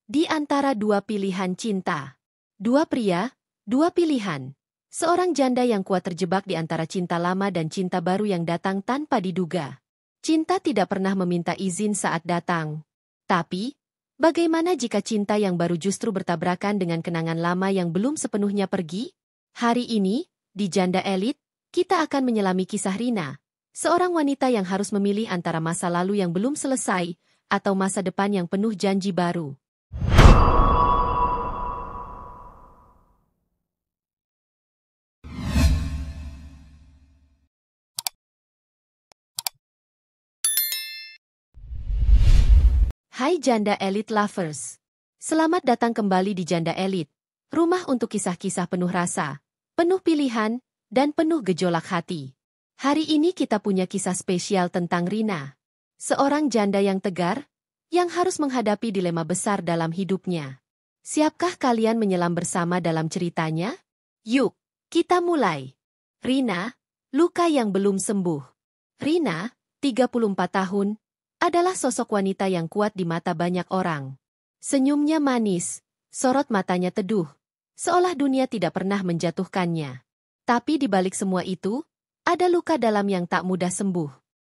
Di antara dua pilihan cinta. Dua pria, dua pilihan. Seorang janda yang kuat terjebak di antara cinta lama dan cinta baru yang datang tanpa diduga. Cinta tidak pernah meminta izin saat datang. Tapi, bagaimana jika cinta yang baru justru bertabrakan dengan kenangan lama yang belum sepenuhnya pergi? Hari ini, di Janda Elit, kita akan menyelami kisah Rina, seorang wanita yang harus memilih antara masa lalu yang belum selesai atau masa depan yang penuh janji baru. Hai Janda Elit Lovers. Selamat datang kembali di Janda Elit, rumah untuk kisah-kisah penuh rasa, penuh pilihan, dan penuh gejolak hati. Hari ini kita punya kisah spesial tentang Rina, seorang janda yang tegar, yang harus menghadapi dilema besar dalam hidupnya. Siapkah kalian menyelam bersama dalam ceritanya? Yuk, kita mulai. Rina, luka yang belum sembuh. Rina, 34 tahun, adalah sosok wanita yang kuat di mata banyak orang. Senyumnya manis, sorot matanya teduh, seolah dunia tidak pernah menjatuhkannya. Tapi di balik semua itu, ada luka dalam yang tak mudah sembuh.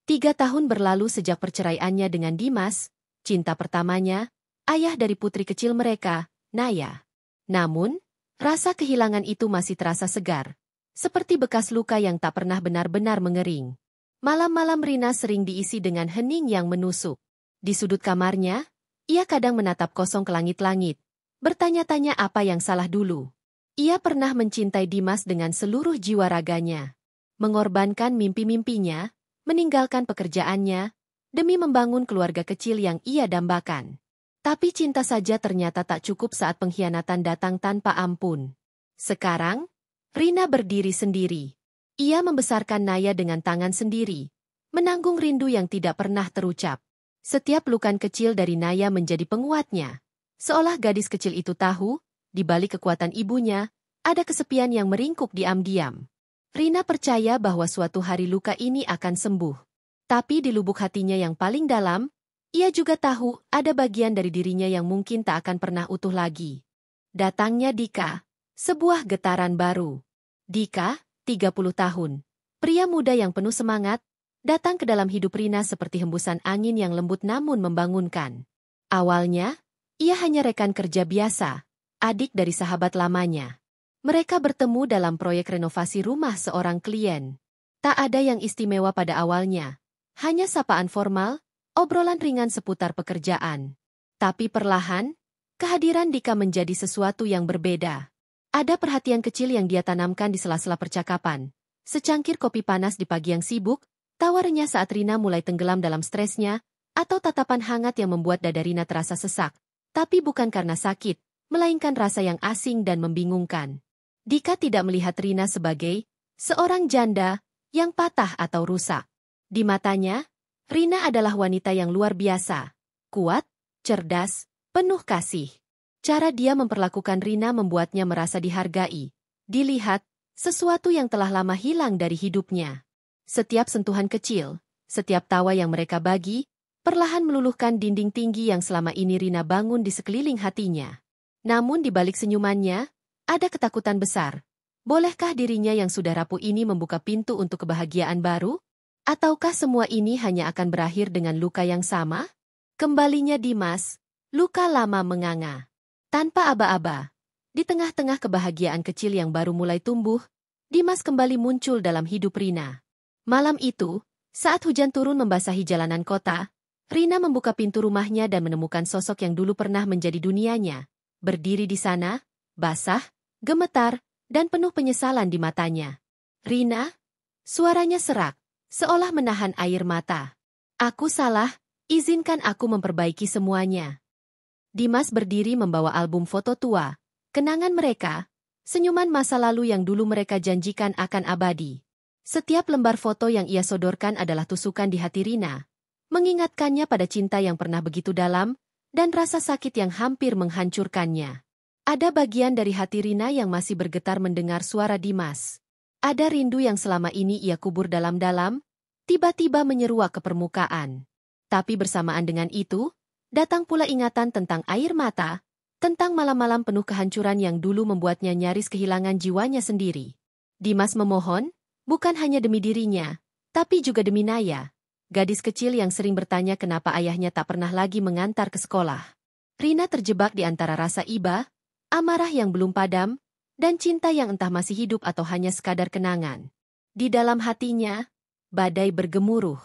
3 tahun berlalu sejak perceraiannya dengan Dimas, cinta pertamanya, ayah dari putri kecil mereka, Naya. Namun, rasa kehilangan itu masih terasa segar, seperti bekas luka yang tak pernah benar-benar mengering. Malam-malam Rina sering diisi dengan hening yang menusuk. Di sudut kamarnya, ia kadang menatap kosong ke langit-langit, bertanya-tanya apa yang salah dulu. Ia pernah mencintai Dimas dengan seluruh jiwa raganya, mengorbankan mimpi-mimpinya, meninggalkan pekerjaannya, demi membangun keluarga kecil yang ia dambakan. Tapi cinta saja ternyata tak cukup saat pengkhianatan datang tanpa ampun. Sekarang, Rina berdiri sendiri. Ia membesarkan Naya dengan tangan sendiri, menanggung rindu yang tidak pernah terucap. Setiap lukan kecil dari Naya menjadi penguatnya. Seolah gadis kecil itu tahu, di balik kekuatan ibunya, ada kesepian yang meringkuk diam-diam. Rina percaya bahwa suatu hari luka ini akan sembuh. Tapi di lubuk hatinya yang paling dalam, ia juga tahu ada bagian dari dirinya yang mungkin tak akan pernah utuh lagi. Datangnya Dika, sebuah getaran baru. Dika, 30 tahun, pria muda yang penuh semangat, datang ke dalam hidup Rina seperti hembusan angin yang lembut namun membangunkan. Awalnya, ia hanya rekan kerja biasa, adik dari sahabat lamanya. Mereka bertemu dalam proyek renovasi rumah seorang klien. Tak ada yang istimewa pada awalnya, hanya sapaan formal, obrolan ringan seputar pekerjaan. Tapi perlahan, kehadiran Dika menjadi sesuatu yang berbeda. Ada perhatian kecil yang dia tanamkan di sela-sela percakapan. Secangkir kopi panas di pagi yang sibuk, tawarnya saat Rina mulai tenggelam dalam stresnya, atau tatapan hangat yang membuat dada Rina terasa sesak. Tapi bukan karena sakit, melainkan rasa yang asing dan membingungkan. Dika tidak melihat Rina sebagai seorang janda yang patah atau rusak. Di matanya, Rina adalah wanita yang luar biasa, kuat, cerdas, penuh kasih. Cara dia memperlakukan Rina membuatnya merasa dihargai, dilihat, sesuatu yang telah lama hilang dari hidupnya. Setiap sentuhan kecil, setiap tawa yang mereka bagi, perlahan meluluhkan dinding tinggi yang selama ini Rina bangun di sekeliling hatinya. Namun di balik senyumannya, ada ketakutan besar. Bolehkah dirinya yang sudah rapuh ini membuka pintu untuk kebahagiaan baru? Ataukah semua ini hanya akan berakhir dengan luka yang sama? Kembalinya Dimas, luka lama menganga. Tanpa aba-aba, di tengah-tengah kebahagiaan kecil yang baru mulai tumbuh, Dimas kembali muncul dalam hidup Rina. Malam itu, saat hujan turun membasahi jalanan kota, Rina membuka pintu rumahnya dan menemukan sosok yang dulu pernah menjadi dunianya. Berdiri di sana, basah, gemetar, dan penuh penyesalan di matanya. Rina, suaranya serak, seolah menahan air mata. Aku salah, izinkan aku memperbaiki semuanya. Dimas berdiri membawa album foto tua, kenangan mereka, senyuman masa lalu yang dulu mereka janjikan akan abadi. Setiap lembar foto yang ia sodorkan adalah tusukan di hati Rina, mengingatkannya pada cinta yang pernah begitu dalam, dan rasa sakit yang hampir menghancurkannya. Ada bagian dari hati Rina yang masih bergetar mendengar suara Dimas. Ada rindu yang selama ini ia kubur dalam-dalam, tiba-tiba menyeruak ke permukaan. Tapi bersamaan dengan itu, Datang pula ingatan tentang air mata, tentang malam-malam penuh kehancuran yang dulu membuatnya nyaris kehilangan jiwanya sendiri. Dimas memohon, bukan hanya demi dirinya, tapi juga demi Naya, gadis kecil yang sering bertanya kenapa ayahnya tak pernah lagi mengantar ke sekolah. Rina terjebak di antara rasa iba, amarah yang belum padam, dan cinta yang entah masih hidup atau hanya sekadar kenangan. Di dalam hatinya, badai bergemuruh.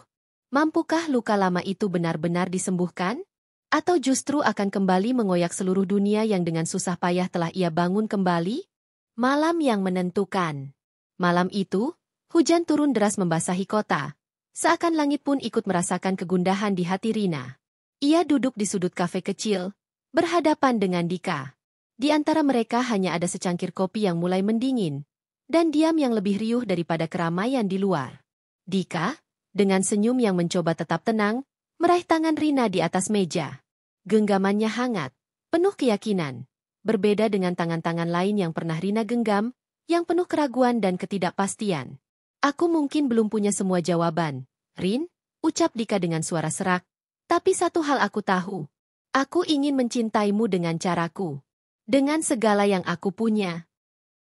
Mampukah luka lama itu benar-benar disembuhkan? Atau justru akan kembali mengoyak seluruh dunia yang dengan susah payah telah ia bangun kembali? Malam yang menentukan. Malam itu, hujan turun deras membasahi kota. Seakan langit pun ikut merasakan kegundahan di hati Rina. Ia duduk di sudut kafe kecil, berhadapan dengan Dika. Di antara mereka hanya ada secangkir kopi yang mulai mendingin, dan diam yang lebih riuh daripada keramaian di luar. Dika, dengan senyum yang mencoba tetap tenang, meraih tangan Rina di atas meja. Genggamannya hangat, penuh keyakinan. Berbeda dengan tangan-tangan lain yang pernah Rina genggam, yang penuh keraguan dan ketidakpastian. Aku mungkin belum punya semua jawaban, Rin, ucap Dika dengan suara serak. Tapi satu hal aku tahu. Aku ingin mencintaimu dengan caraku. Dengan segala yang aku punya.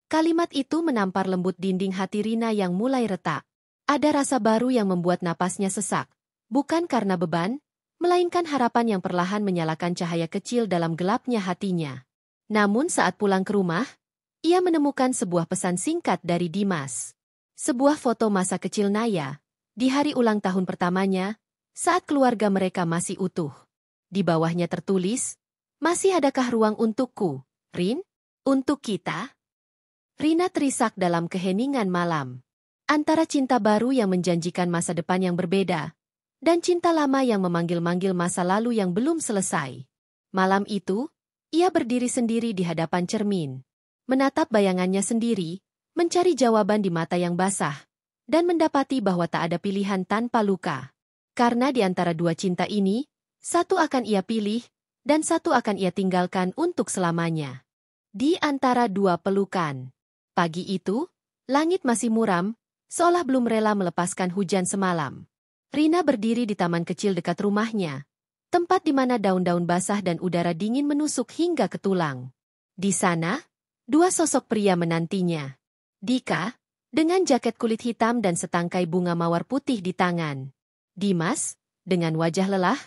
Kalimat itu menampar lembut dinding hati Rina yang mulai retak. Ada rasa baru yang membuat napasnya sesak. Bukan karena beban, melainkan harapan yang perlahan menyalakan cahaya kecil dalam gelapnya hatinya. Namun saat pulang ke rumah, ia menemukan sebuah pesan singkat dari Dimas. Sebuah foto masa kecil Naya, di hari ulang tahun pertamanya, saat keluarga mereka masih utuh. Di bawahnya tertulis, "Masih adakah ruang untukku, Rin? Untuk kita?" Rina terisak dalam keheningan malam. Antara cinta baru yang menjanjikan masa depan yang berbeda, dan cinta lama yang memanggil-manggil masa lalu yang belum selesai. Malam itu, ia berdiri sendiri di hadapan cermin. Menatap bayangannya sendiri, mencari jawaban di mata yang basah, dan mendapati bahwa tak ada pilihan tanpa luka. Karena di antara dua cinta ini, satu akan ia pilih, dan satu akan ia tinggalkan untuk selamanya. Di antara dua pelukan. Pagi itu, langit masih muram, seolah belum rela melepaskan hujan semalam. Rina berdiri di taman kecil dekat rumahnya, tempat di mana daun-daun basah dan udara dingin menusuk hingga ke tulang. Di sana, dua sosok pria menantinya. Dika, dengan jaket kulit hitam dan setangkai bunga mawar putih di tangan. Dimas, dengan wajah lelah,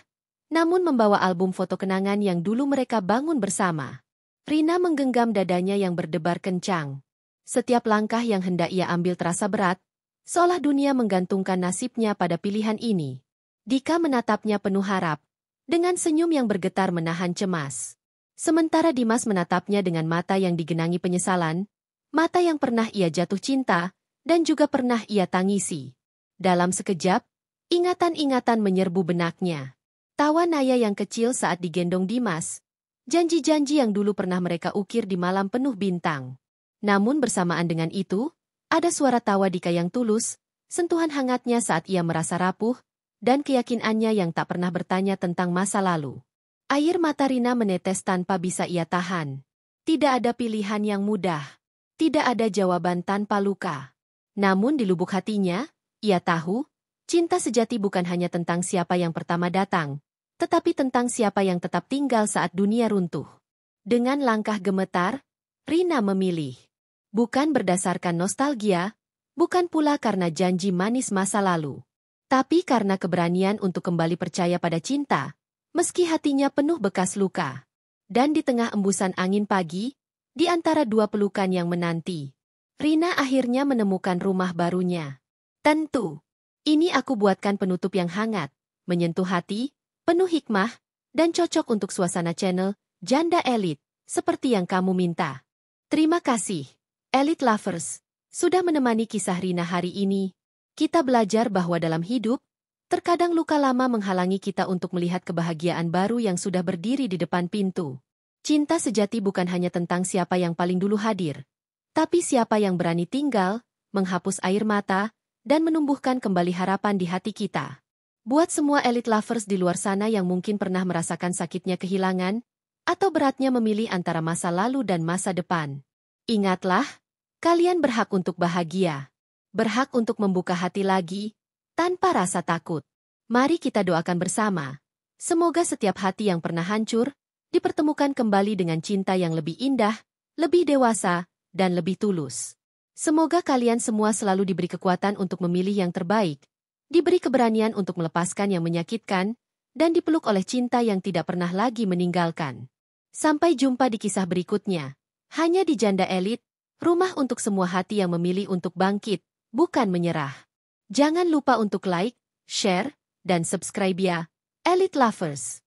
namun membawa album foto kenangan yang dulu mereka bangun bersama. Rina menggenggam dadanya yang berdebar kencang. Setiap langkah yang hendak ia ambil terasa berat, seolah dunia menggantungkan nasibnya pada pilihan ini. Dika menatapnya penuh harap, dengan senyum yang bergetar menahan cemas. Sementara Dimas menatapnya dengan mata yang digenangi penyesalan, mata yang pernah ia jatuh cinta, dan juga pernah ia tangisi. Dalam sekejap, ingatan-ingatan menyerbu benaknya. Tawa Naya yang kecil saat digendong Dimas, janji-janji yang dulu pernah mereka ukir di malam penuh bintang. Namun bersamaan dengan itu, ada suara tawa Dika yang tulus, sentuhan hangatnya saat ia merasa rapuh, dan keyakinannya yang tak pernah bertanya tentang masa lalu. Air mata Rina menetes tanpa bisa ia tahan. Tidak ada pilihan yang mudah. Tidak ada jawaban tanpa luka. Namun di lubuk hatinya, ia tahu, cinta sejati bukan hanya tentang siapa yang pertama datang, tetapi tentang siapa yang tetap tinggal saat dunia runtuh. Dengan langkah gemetar, Rina memilih. Bukan berdasarkan nostalgia, bukan pula karena janji manis masa lalu. Tapi karena keberanian untuk kembali percaya pada cinta, meski hatinya penuh bekas luka. Dan di tengah embusan angin pagi, di antara dua pelukan yang menanti, Rina akhirnya menemukan rumah barunya. Tentu, ini aku buatkan penutup yang hangat, menyentuh hati, penuh hikmah, dan cocok untuk suasana channel Janda Elite, seperti yang kamu minta. Terima kasih, Elite Lovers, sudah menemani kisah Rina hari ini. Kita belajar bahwa dalam hidup, terkadang luka lama menghalangi kita untuk melihat kebahagiaan baru yang sudah berdiri di depan pintu. Cinta sejati bukan hanya tentang siapa yang paling dulu hadir, tapi siapa yang berani tinggal, menghapus air mata, dan menumbuhkan kembali harapan di hati kita. Buat semua Elite Lovers di luar sana yang mungkin pernah merasakan sakitnya kehilangan, atau beratnya memilih antara masa lalu dan masa depan. Ingatlah, kalian berhak untuk bahagia. Berhak untuk membuka hati lagi, tanpa rasa takut. Mari kita doakan bersama, Semoga setiap hati yang pernah hancur, dipertemukan kembali dengan cinta yang lebih indah, lebih dewasa, dan lebih tulus. Semoga kalian semua selalu diberi kekuatan untuk memilih yang terbaik, diberi keberanian untuk melepaskan yang menyakitkan, dan dipeluk oleh cinta yang tidak pernah lagi meninggalkan. Sampai jumpa di kisah berikutnya. Hanya di Janda Elit, rumah untuk semua hati yang memilih untuk bangkit, bukan menyerah. Jangan lupa untuk like, share, dan subscribe ya, Elite Lovers.